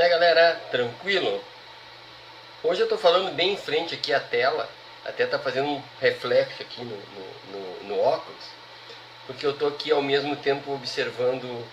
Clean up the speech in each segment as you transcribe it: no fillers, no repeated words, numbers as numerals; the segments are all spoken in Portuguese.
E aí galera, tranquilo? Hoje eu tô falando bem em frente aqui à tela, até tá fazendo um reflexo aqui no óculos, porque eu tô aqui ao mesmo tempo observando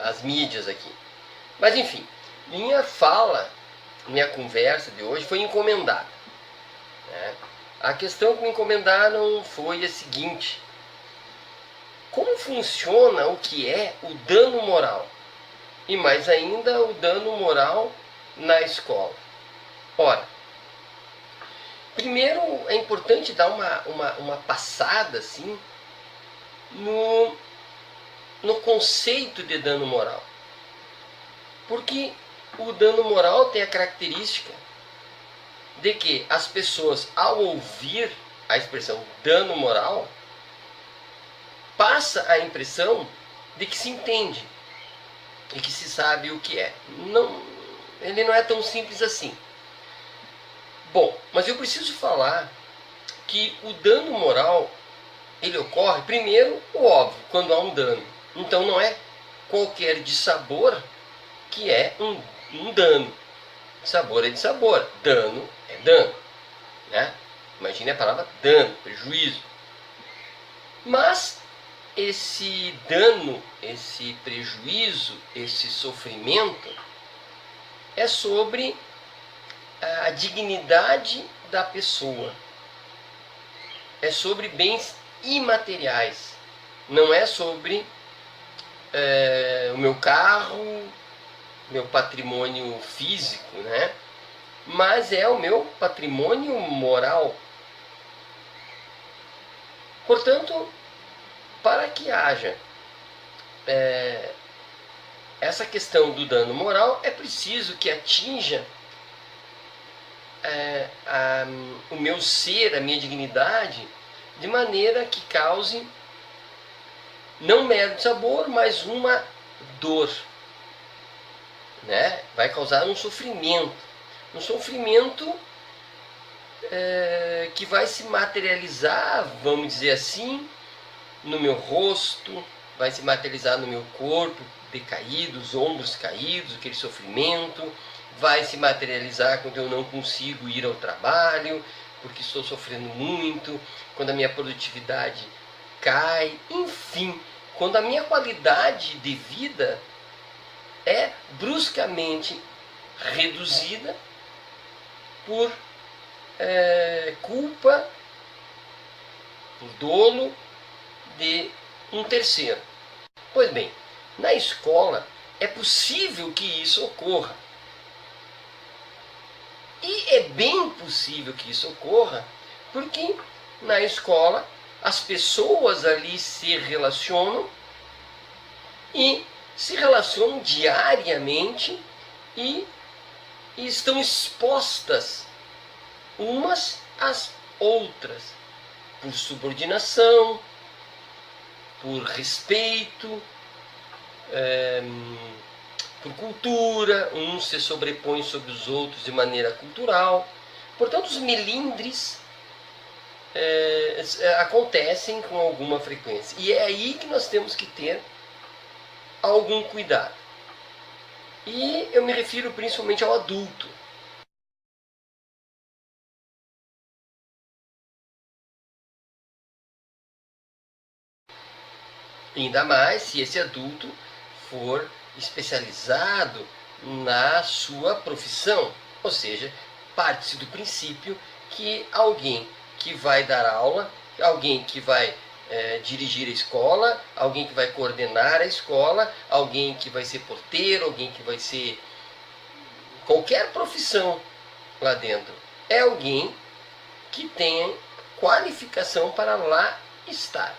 as mídias aqui. Mas enfim, minha conversa de hoje foi encomendada, né? A questão que me encomendaram foi a seguinte: como funciona o que é o dano moral? E mais ainda, o dano moral na escola. Ora, primeiro é importante dar uma passada assim no conceito de dano moral. Porque o dano moral tem a característica de que as pessoas, ao ouvir a expressão dano moral, passa a impressão de que se entende e que se sabe o que é. Ele não é tão simples assim. Bom, mas eu preciso falar que o dano moral, ele ocorre, primeiro, o óbvio, quando há um dano. Então não é qualquer dissabor que é um dano. Sabor é dissabor, dano é dano, né? Imagine a palavra dano, prejuízo. Mas esse dano, esse prejuízo, esse sofrimento é sobre a dignidade da pessoa. É sobre bens imateriais. Não é sobre o meu carro, meu patrimônio físico, né? Mas é o meu patrimônio moral. Portanto, para que haja essa questão do dano moral, é preciso que atinja o meu ser, a minha dignidade, de maneira que cause não mero sabor, mas uma dor, né? Vai causar um sofrimento que vai se materializar, vamos dizer assim, no meu rosto, vai se materializar no meu corpo decaído, os ombros caídos, aquele sofrimento, vai se materializar quando eu não consigo ir ao trabalho, porque estou sofrendo muito, quando a minha produtividade cai, enfim, quando a minha qualidade de vida é bruscamente reduzida por culpa, por dolo de um terceiro. Pois bem, na escola é possível que isso ocorra. E é bem possível que isso ocorra porque na escola as pessoas ali se relacionam diariamente e estão expostas umas às outras por subordinação, por respeito, por cultura, uns se sobrepõem sobre os outros de maneira cultural. Portanto, os melindres acontecem com alguma frequência. E é aí que nós temos que ter algum cuidado. E eu me refiro principalmente ao adulto. Ainda mais se esse adulto for especializado na sua profissão. Ou seja, parte-se do princípio que alguém que vai dar aula, alguém que vai dirigir a escola, alguém que vai coordenar a escola, alguém que vai ser porteiro, alguém que vai ser qualquer profissão lá dentro, é alguém que tem qualificação para lá estar.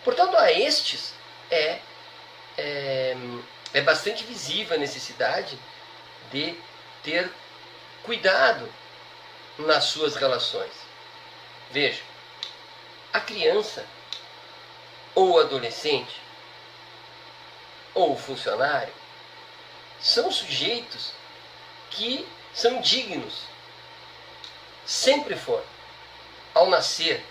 Portanto, a estes é bastante visível a necessidade de ter cuidado nas suas relações. Veja, a criança, ou o adolescente, ou o funcionário, são sujeitos que são dignos. Sempre foram. Ao nascer,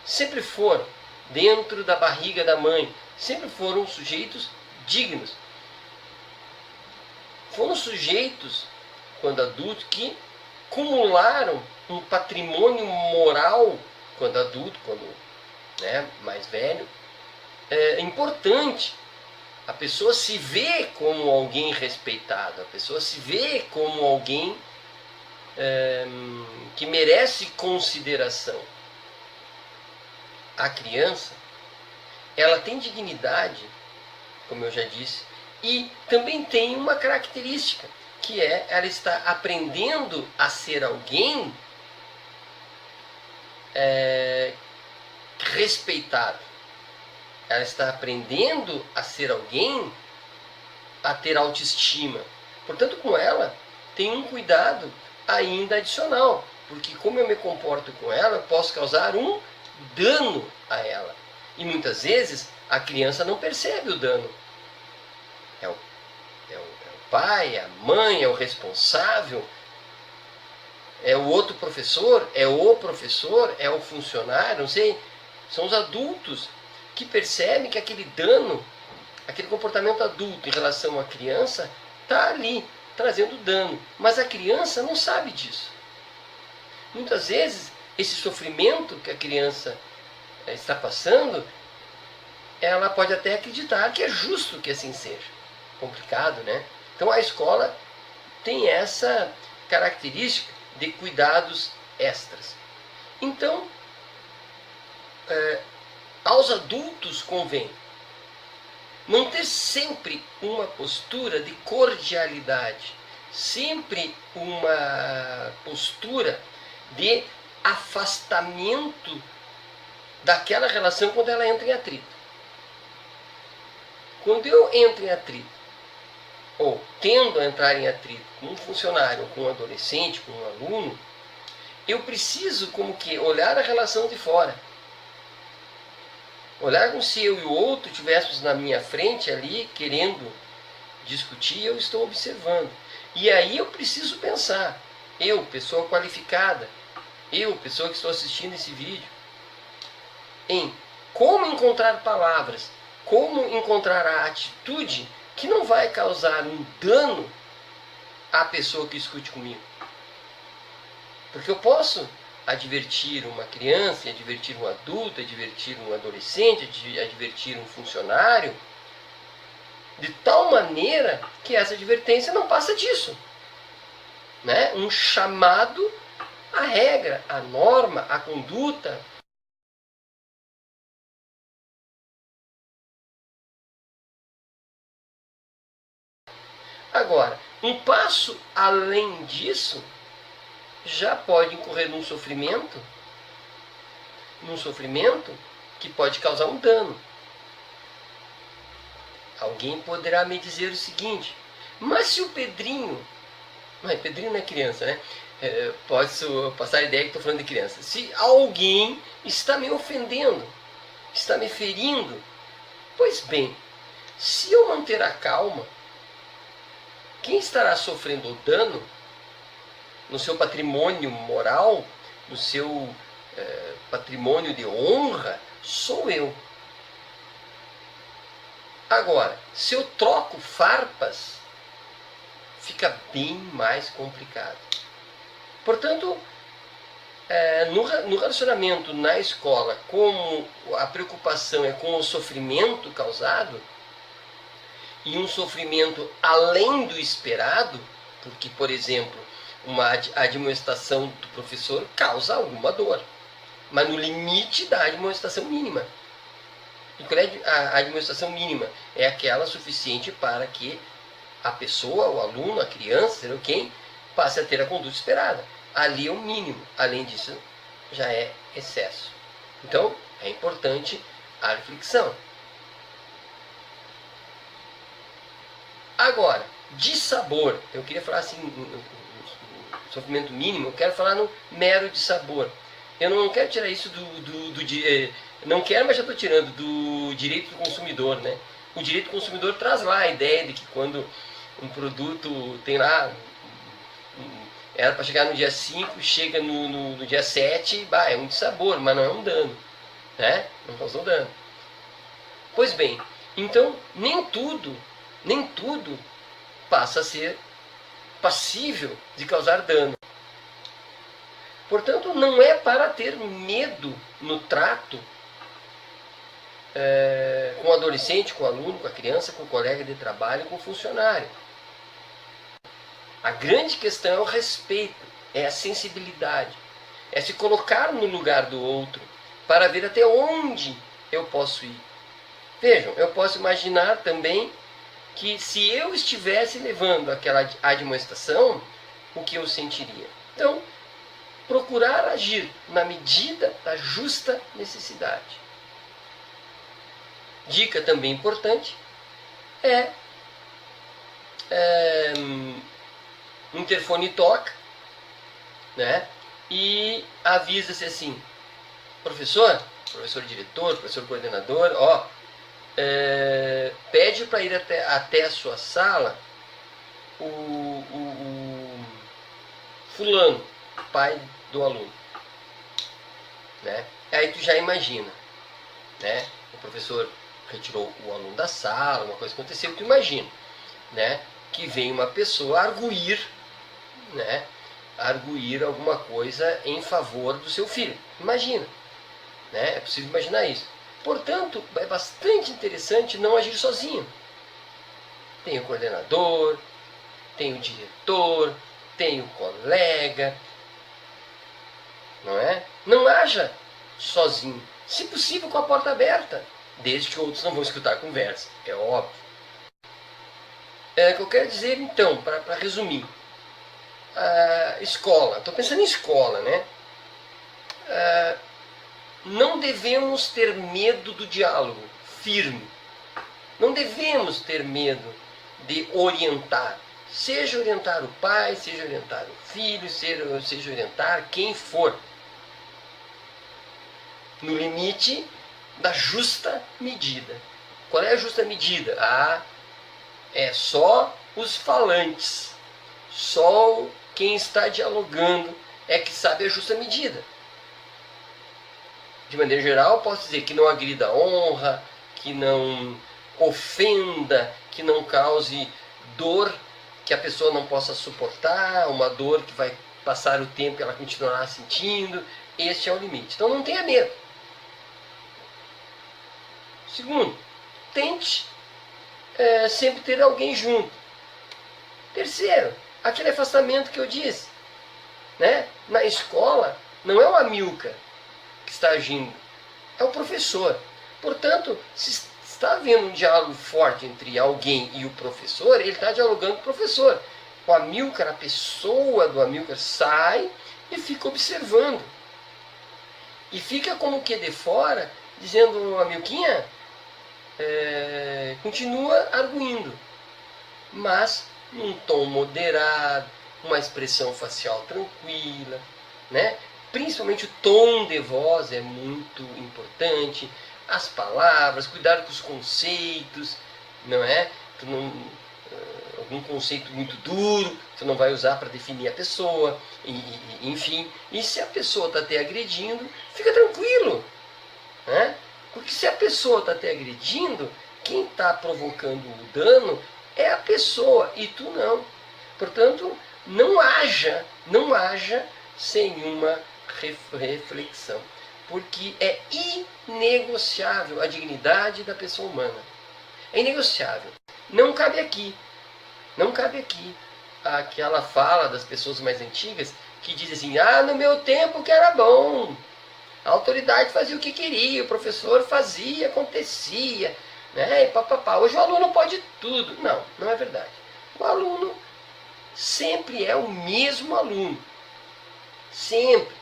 sempre foram. Dentro da barriga da mãe, sempre foram sujeitos dignos. foram sujeitos, quando adultos, que acumularam um patrimônio moral, quando adulto, quando, né, mais velho, importante. A pessoa se vê como alguém respeitado, a pessoa se vê como alguém que merece consideração. A criança, ela tem dignidade, como eu já disse, e também tem uma característica, que é ela está aprendendo a ser alguém respeitado. Ela está aprendendo a ser alguém, a ter autoestima. Portanto, com ela, tem um cuidado ainda adicional, porque como eu me comporto com ela, eu posso causar um dano a ela. E muitas vezes a criança não percebe o dano. É o pai, é a mãe, é o responsável, é o outro professor, é o funcionário, não sei. São os adultos que percebem que aquele dano, aquele comportamento adulto em relação à criança, está ali, trazendo dano. Mas a criança não sabe disso. Muitas vezes, esse sofrimento que a criança está passando, ela pode até acreditar que é justo que assim seja. Complicado, né? Então a escola tem essa característica de cuidados extras. Então, aos adultos convém manter sempre uma postura de cordialidade, sempre uma postura de afastamento daquela relação quando ela entra em atrito. Quando eu entro em atrito, ou tendo a entrar em atrito com um funcionário, com um adolescente, com um aluno, eu preciso como que olhar a relação de fora. Olhar como se eu e o outro estivéssemos na minha frente ali, querendo discutir, eu estou observando. E aí eu preciso pensar, eu, pessoa qualificada, eu, pessoa que estou assistindo esse vídeo, em como encontrar palavras, como encontrar a atitude que não vai causar um dano à pessoa que escute comigo. Porque eu posso advertir uma criança, advertir um adulto, advertir um adolescente, advertir um funcionário, de tal maneira que essa advertência não passa disso. Né? Um chamado à regra, à norma, à conduta. Agora, um passo além disso já pode incorrer num sofrimento que pode causar um dano. Alguém poderá me dizer o seguinte: mas se o Pedrinho, Pedrinho não é criança, né? Posso passar a ideia que estou falando de criança. Se alguém está me ofendendo, está me ferindo, pois bem, se eu manter a calma, quem estará sofrendo o dano no seu patrimônio moral, no seu patrimônio de honra, sou eu. Agora, se eu troco farpas, fica bem mais complicado. Portanto, no relacionamento na escola, como a preocupação é com o sofrimento causado, e um sofrimento além do esperado, porque, por exemplo, uma admoestação do professor causa alguma dor, mas no limite da admoestação mínima. E qual é a admoestação mínima? É aquela suficiente para que a pessoa, o aluno, a criança, sei lá quem, passe a ter a conduta esperada. Ali é o mínimo. Além disso, já é excesso. Então, é importante a reflexão. Agora, dissabor. Eu queria falar assim, sofrimento mínimo, eu quero falar no mero dissabor. Eu não quero tirar isso não quero, mas já estou tirando do direito do consumidor, né? O direito do consumidor traz lá a ideia de que quando um produto tem lá, era para chegar no dia 5, chega no dia 7, é um dissabor, mas não é um dano, né? Não causou dano. Pois bem, então nem tudo passa a ser passível de causar dano. Portanto, não é para ter medo no trato com o adolescente, com o aluno, com a criança, com o colega de trabalho, com o funcionário. A grande questão é o respeito, é a sensibilidade, é se colocar no lugar do outro para ver até onde eu posso ir. Vejam, eu posso imaginar também que se eu estivesse levando aquela admoestação, o que eu sentiria. Então, procurar agir na medida da justa necessidade. Dica também importante o interfone toca, né? E avisa-se assim: professor diretor, professor coordenador, pede para ir até a sua sala o fulano, pai do aluno, né? Aí tu já imagina, né? O professor retirou o aluno da sala, uma coisa aconteceu, tu imagina, né? Que vem uma pessoa arguir, né? Arguir alguma coisa em favor do seu filho. Imagina, né? É possível imaginar isso. Portanto, é bastante interessante não agir sozinho. Tem o coordenador, tem o diretor, tem o colega, não é? Não haja sozinho, se possível com a porta aberta, desde que outros não vão escutar a conversa, é óbvio. O que eu quero dizer então, para resumir, a escola, estou pensando em escola, né? Não devemos ter medo do diálogo firme, não devemos ter medo de orientar, seja orientar o pai, seja orientar o filho, seja orientar quem for, no limite da justa medida. Qual é a justa medida? É só os falantes, só quem está dialogando é que sabe a justa medida. De maneira geral, posso dizer que não agrida a honra, que não ofenda, que não cause dor que a pessoa não possa suportar, uma dor que vai passar o tempo e ela continuará sentindo. Este é o limite. Então não tenha medo. Segundo, tente sempre ter alguém junto. Terceiro, aquele afastamento que eu disse, né? Na escola, não é o Amilcar que está agindo, é o professor. Portanto, se está havendo um diálogo forte entre alguém e o professor, ele está dialogando com o professor. O Amilcar, a pessoa do Amilcar, sai e fica observando. E fica como que de fora, dizendo: Amilquinha, continua arguindo, mas num tom moderado, uma expressão facial tranquila, né? Principalmente o tom de voz é muito importante, as palavras, cuidado com os conceitos, não é? Algum conceito muito duro, você não vai usar para definir a pessoa, enfim. E se a pessoa está te agredindo, fica tranquilo, né? Porque se a pessoa está te agredindo, quem está provocando o dano é a pessoa e tu não. Portanto, não haja sem uma reflexão, porque é inegociável a dignidade da pessoa humana. É inegociável. Não cabe aqui aquela fala das pessoas mais antigas que dizem assim: no meu tempo que era bom, a autoridade fazia o que queria, o professor fazia, acontecia, né? E papapá. Hoje o aluno pode tudo. Não, não é verdade. O aluno sempre é o mesmo aluno. Sempre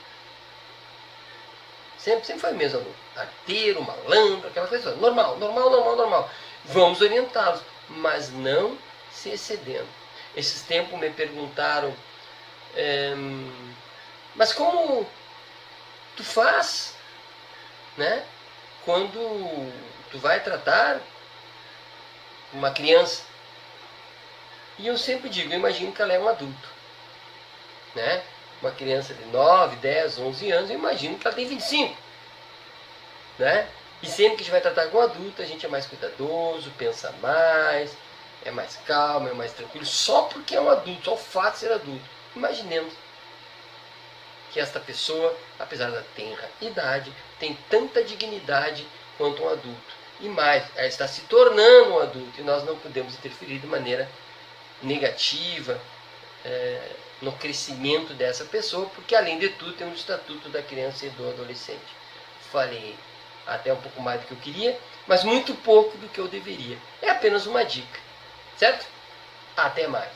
foi o mesmo aluno. Arteiro, malandro, aquela coisa. Normal. Vamos orientá-los, mas não se excedendo. Esses tempos me perguntaram: mas como tu faz, né, quando tu vai tratar uma criança? E eu sempre digo, eu imagino que ela é um adulto, né? Uma criança de 9, 10, 11 anos, eu imagino que ela tem 25, né? E sempre que a gente vai tratar com um adulto, a gente é mais cuidadoso, pensa mais, é mais calmo, é mais tranquilo, só porque é um adulto, só o fato de ser adulto. Imaginemos que esta pessoa, apesar da tenra idade, tem tanta dignidade quanto um adulto. E mais, ela está se tornando um adulto e nós não podemos interferir de maneira negativa no crescimento dessa pessoa, porque além de tudo tem um estatuto da criança e do adolescente. Falei até um pouco mais do que eu queria, mas muito pouco do que eu deveria. É apenas uma dica, certo? Até mais.